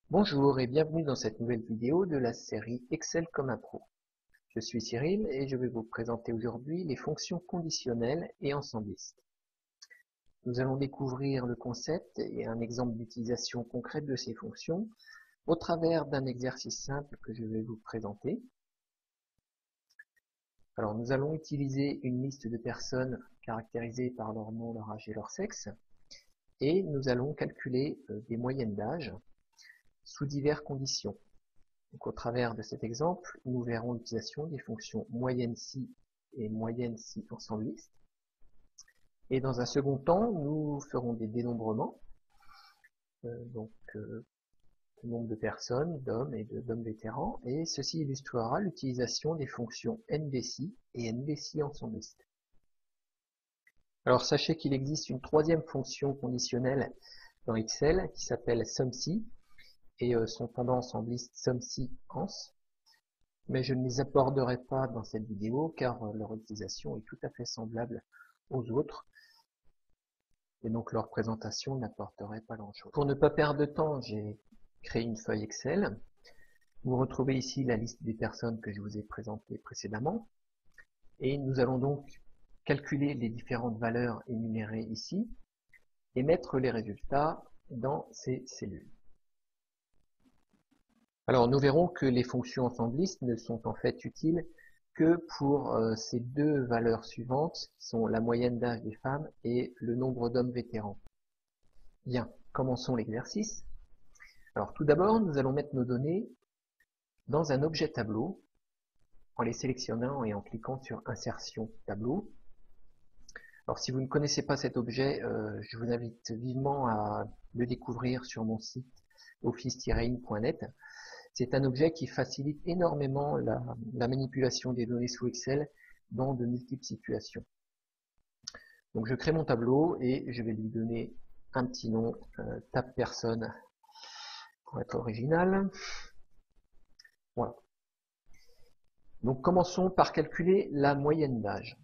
Bonjour et bienvenue dans cette nouvelle vidéo de la série Excel comme un pro. Je suis Cyril et je vais vous présenter aujourd'hui les fonctions conditionnelles et ensemblistes. Nous allons découvrir le concept et un exemple d'utilisation concrète de ces fonctions au travers d'un exercice simple que je vais vous présenter. Alors nous allons utiliser une liste de personnes caractérisées par leur nom, leur âge et leur sexe et nous allons calculer des moyennes d'âge sous diverses conditions. Donc, au travers de cet exemple, nous verrons l'utilisation des fonctions moyenne-si et moyenne-si ensembliste. Et dans un second temps, nous ferons des dénombrements, le nombre de personnes, d'hommes et d'hommes vétérans, et ceci illustrera l'utilisation des fonctions NVSI et NVSI ensembliste. Alors sachez qu'il existe une troisième fonction conditionnelle dans Excel qui s'appelle SUMSI, et son pendant ensembliste SUMSI ENS, mais je ne les aborderai pas dans cette vidéo car leur utilisation est tout à fait semblable aux autres et donc leur présentation n'apporterait pas grand-chose. Pour ne pas perdre de temps, j'ai créé une feuille Excel. Vous retrouvez ici la liste des personnes que je vous ai présentées précédemment et nous allons donc calculer les différentes valeurs énumérées ici et mettre les résultats dans ces cellules. Alors nous verrons que les fonctions ensemblistes ne sont en fait utiles que pour ces deux valeurs suivantes, qui sont la moyenne d'âge des femmes et le nombre d'hommes vétérans. Bien, commençons l'exercice. Alors tout d'abord, nous allons mettre nos données dans un objet tableau, en les sélectionnant et en cliquant sur Insertion tableau. Alors si vous ne connaissez pas cet objet, je vous invite vivement à le découvrir sur mon site office-in.net. C'est un objet qui facilite énormément la manipulation des données sous Excel dans de multiples situations. Donc je crée mon tableau et je vais lui donner un petit nom, Tab Personne, pour être original. Voilà. Donc commençons par calculer la moyenne d'âge.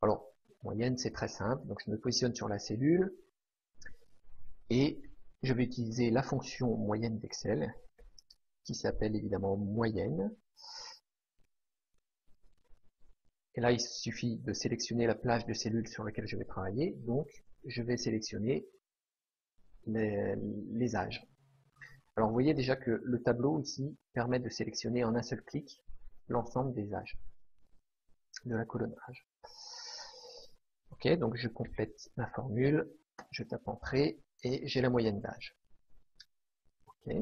Alors, moyenne c'est très simple, donc je me positionne sur la cellule et je vais utiliser la fonction moyenne d'Excel, qui s'appelle évidemment moyenne. Et là, il suffit de sélectionner la plage de cellules sur laquelle je vais travailler. Donc, je vais sélectionner les âges. Alors, vous voyez déjà que le tableau ici permet de sélectionner en un seul clic l'ensemble des âges de la colonne âge. Ok, donc je complète ma formule, je tape Entrée et j'ai la moyenne d'âge. Ok.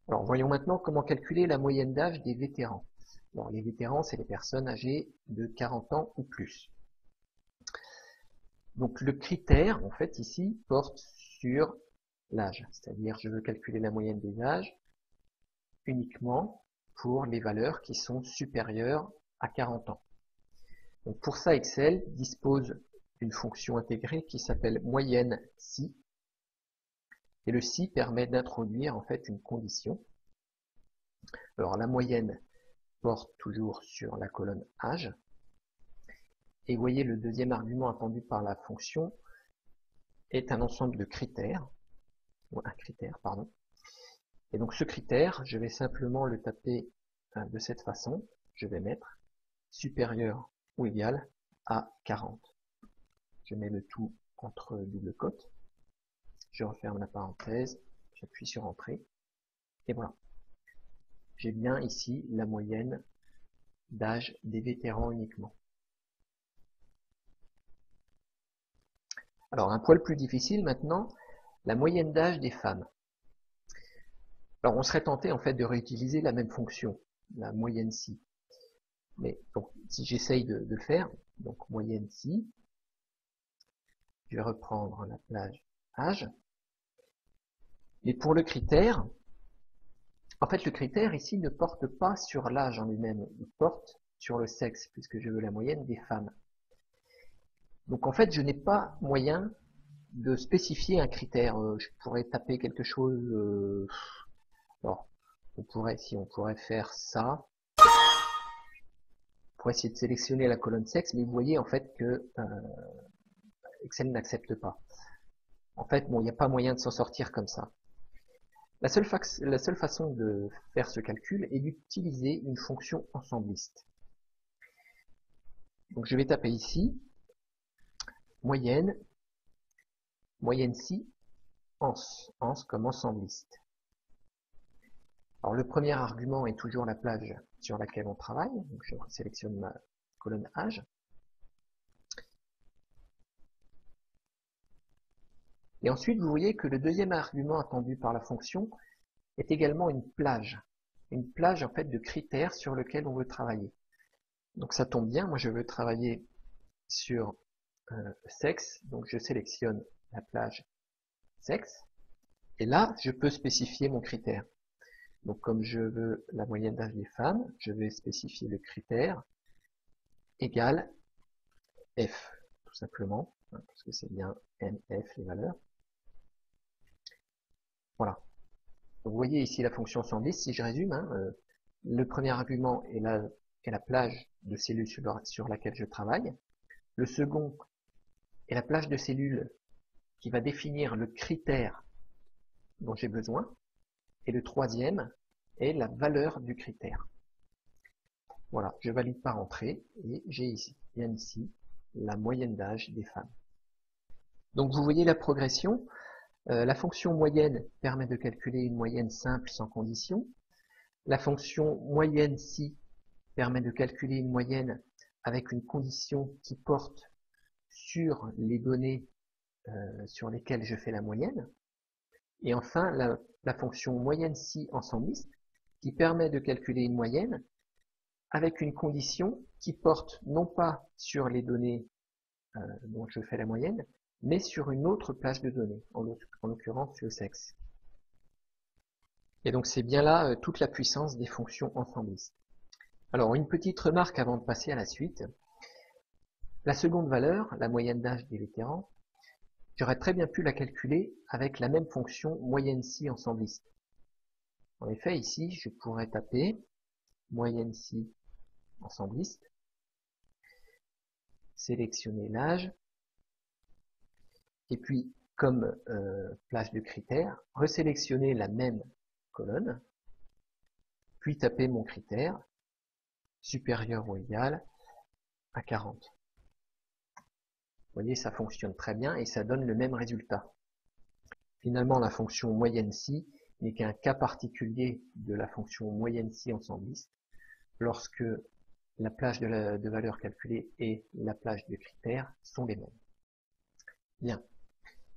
Alors, voyons maintenant comment calculer la moyenne d'âge des vétérans. Alors, les vétérans, c'est les personnes âgées de 40 ans ou plus. Donc, le critère, en fait, ici, porte sur l'âge. C'est-à-dire, je veux calculer la moyenne des âges uniquement pour les valeurs qui sont supérieures à 40 ans. Donc, pour ça, Excel dispose d'une fonction intégrée qui s'appelle moyenne si. Et le si permet d'introduire, en fait, une condition. Alors, la moyenne porte toujours sur la colonne âge. Et vous voyez, le deuxième argument attendu par la fonction est un ensemble de critères, ou un critère, pardon. Et donc ce critère, je vais simplement le taper de cette façon. Je vais mettre supérieur ou égal à 40. Je mets le tout entre double cotes. Je referme la parenthèse, j'appuie sur Entrée. Et voilà. J'ai bien ici la moyenne d'âge des vétérans uniquement. Alors, un poil plus difficile maintenant, la moyenne d'âge des femmes. Alors, on serait tenté en fait de réutiliser la même fonction, la moyenne si. Mais donc, si j'essaye de le faire, donc moyenne si, je vais reprendre la plage âge. Et pour le critère, en fait, le critère ici ne porte pas sur l'âge en lui-même, il porte sur le sexe, puisque je veux la moyenne des femmes. Donc en fait, je n'ai pas moyen de spécifier un critère. Je pourrais taper quelque chose. Alors, on pourrait faire ça. Pour essayer de sélectionner la colonne sexe, mais vous voyez en fait que Excel n'accepte pas. En fait, bon, il n'y a pas moyen de s'en sortir comme ça. La seule façon de faire ce calcul est d'utiliser une fonction ensembliste. Donc je vais taper ici moyenne si ans comme ensembliste. Alors le premier argument est toujours la plage sur laquelle on travaille. Donc je sélectionne ma colonne âge. Et ensuite, vous voyez que le deuxième argument attendu par la fonction est également une plage en fait de critères sur lesquels on veut travailler. Donc ça tombe bien, moi je veux travailler sur sexe, donc je sélectionne la plage sexe, et là je peux spécifier mon critère. Donc comme je veux la moyenne d'âge des femmes, je vais spécifier le critère égal F, tout simplement, parce que c'est bien NF les valeurs. Voilà. Donc vous voyez ici la fonction 110, si je résume, le premier argument est la plage de cellules sur laquelle je travaille. Le second est la plage de cellules qui va définir le critère dont j'ai besoin. Et le troisième est la valeur du critère. Voilà, je valide par entrée et j'ai ici, bien ici, la moyenne d'âge des femmes. Donc vous voyez la progression. La fonction moyenne permet de calculer une moyenne simple sans condition. La fonction moyenne si permet de calculer une moyenne avec une condition qui porte sur les données sur lesquelles je fais la moyenne. Et enfin, la fonction moyenne si ensembliste qui permet de calculer une moyenne avec une condition qui porte non pas sur les données dont je fais la moyenne, mais sur une autre plage de données, en l'occurrence le sexe. Et donc c'est bien là toute la puissance des fonctions ensemblistes. Alors une petite remarque avant de passer à la suite. La seconde valeur, la moyenne d'âge des vétérans, j'aurais très bien pu la calculer avec la même fonction moyenne si ensembliste. En effet, ici, je pourrais taper moyenne si ensembliste, sélectionner l'âge, et puis comme plage de critères, resélectionner la même colonne, puis taper mon critère supérieur ou égal à 40. Vous voyez, ça fonctionne très bien et ça donne le même résultat. Finalement, la fonction moyenne si n'est qu'un cas particulier de la fonction moyenne si ensembliste, lorsque la plage de valeur calculée et la plage de critères sont les mêmes. Bien.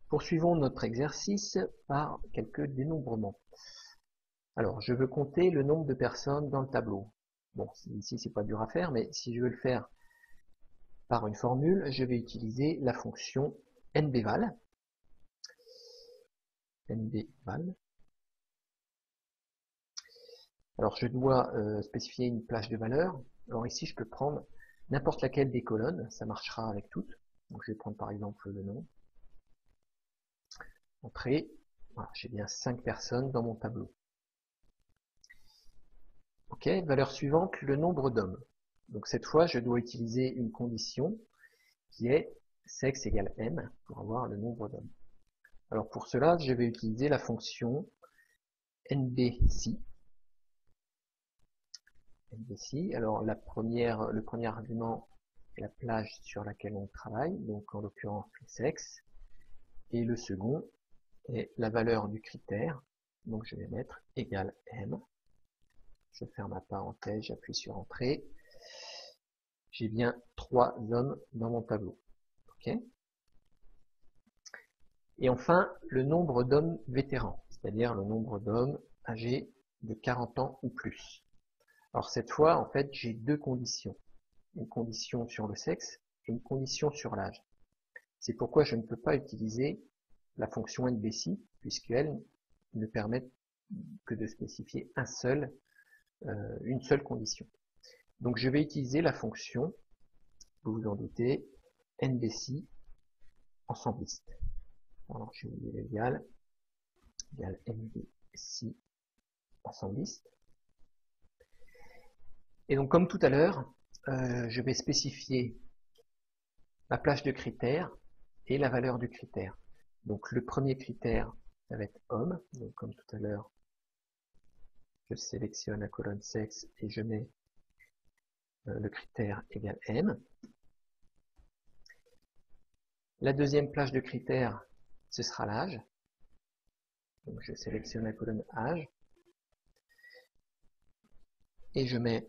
Poursuivons notre exercice par quelques dénombrements. Alors, je veux compter le nombre de personnes dans le tableau. Bon, ici, c'est pas dur à faire, mais si je veux le faire par une formule, je vais utiliser la fonction nbval. nbval. Alors, je dois spécifier une plage de valeur. Alors ici, je peux prendre n'importe laquelle des colonnes, ça marchera avec toutes. Donc, je vais prendre par exemple le nom. Entrée. Voilà, j'ai bien 5 personnes dans mon tableau. Ok, valeur suivante, le nombre d'hommes. Donc cette fois, je dois utiliser une condition qui est sexe égale m pour avoir le nombre d'hommes. Alors pour cela, je vais utiliser la fonction nbsi. Alors le premier argument est la plage sur laquelle on travaille, donc en l'occurrence le sexe. Et le second est la valeur du critère, donc je vais mettre égale m. Je ferme ma parenthèse, j'appuie sur entrée. J'ai bien 3 hommes dans mon tableau. Ok. Et enfin, le nombre d'hommes vétérans, c'est-à-dire le nombre d'hommes âgés de 40 ans ou plus. Alors cette fois, en fait, j'ai deux conditions. Une condition sur le sexe et une condition sur l'âge. C'est pourquoi je ne peux pas utiliser la fonction nbsi, puisqu'elle ne permet que de spécifier une seule condition. Donc je vais utiliser la fonction, vous vous en doutez, nbsi ensembliste. Alors je vais dire égal nbsi ensembliste. Et donc comme tout à l'heure, je vais spécifier la plage de critères et la valeur du critère. Donc le premier critère, ça va être homme. Donc comme tout à l'heure, je sélectionne la colonne sexe et je mets le critère égale M. La deuxième plage de critères, ce sera l'âge. Donc je sélectionne la colonne âge et je mets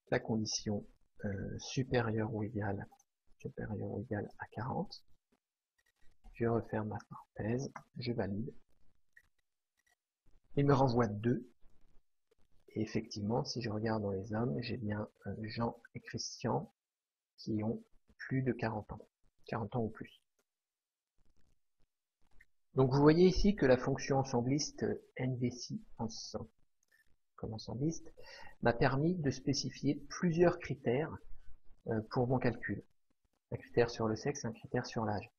la condition supérieure ou égale à 40. Je referme ma parenthèse, je valide. Il me renvoie 2. Et effectivement, si je regarde dans les hommes, j'ai bien Jean et Christian qui ont plus de 40 ans. 40 ans ou plus. Donc vous voyez ici que la fonction ensembliste NVC comme ensembliste m'a permis de spécifier plusieurs critères pour mon calcul. Un critère sur le sexe, un critère sur l'âge.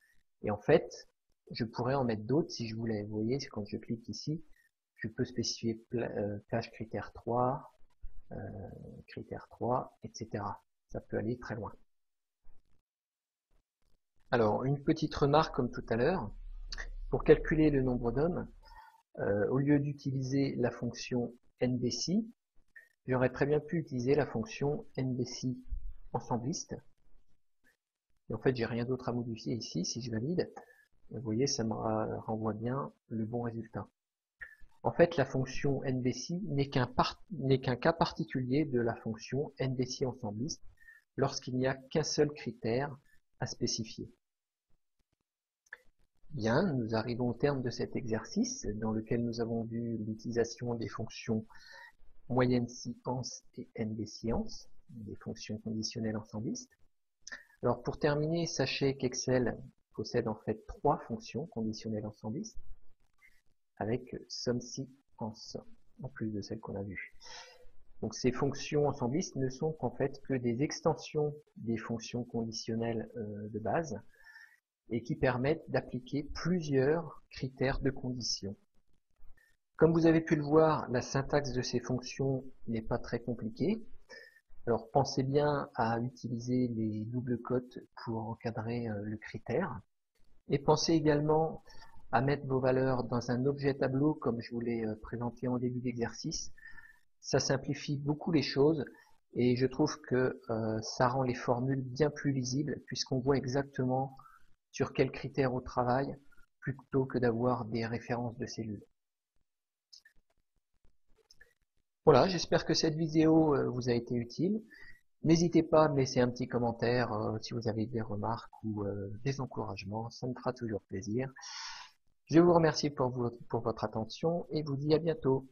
Et en fait, je pourrais en mettre d'autres si je voulais. Vous voyez, quand je clique ici, je peux spécifier plage critère 3, etc. Ça peut aller très loin. Alors, une petite remarque comme tout à l'heure. Pour calculer le nombre d'hommes, au lieu d'utiliser la fonction NBC, j'aurais très bien pu utiliser la fonction NBC ensembliste. Et en fait, j'ai rien d'autre à modifier ici. Si je valide, vous voyez, ça me renvoie bien le bon résultat. En fait, la fonction NBC n'est qu'un cas particulier de la fonction NBC ensembliste lorsqu'il n'y a qu'un seul critère à spécifier. Bien, nous arrivons au terme de cet exercice dans lequel nous avons vu l'utilisation des fonctions moyenne séance et NBScience, des fonctions conditionnelles ensembllistes. Alors pour terminer, sachez qu'Excel possède en fait 3 fonctions conditionnelles ensembllistes avec SUMSI en plus de celles qu'on a vues. Donc ces fonctions ensembllistes ne sont en fait que des extensions des fonctions conditionnelles de base et qui permettent d'appliquer plusieurs critères de condition. Comme vous avez pu le voir, la syntaxe de ces fonctions n'est pas très compliquée. Alors pensez bien à utiliser les doubles cotes pour encadrer le critère. Et pensez également à mettre vos valeurs dans un objet tableau comme je vous l'ai présenté en début d'exercice. Ça simplifie beaucoup les choses et je trouve que ça rend les formules bien plus lisibles puisqu'on voit exactement sur quels critères on travaille plutôt que d'avoir des références de cellules. Voilà, j'espère que cette vidéo vous a été utile. N'hésitez pas à me laisser un petit commentaire si vous avez des remarques ou des encouragements, ça me fera toujours plaisir. Je vous remercie pour votre attention et vous dis à bientôt.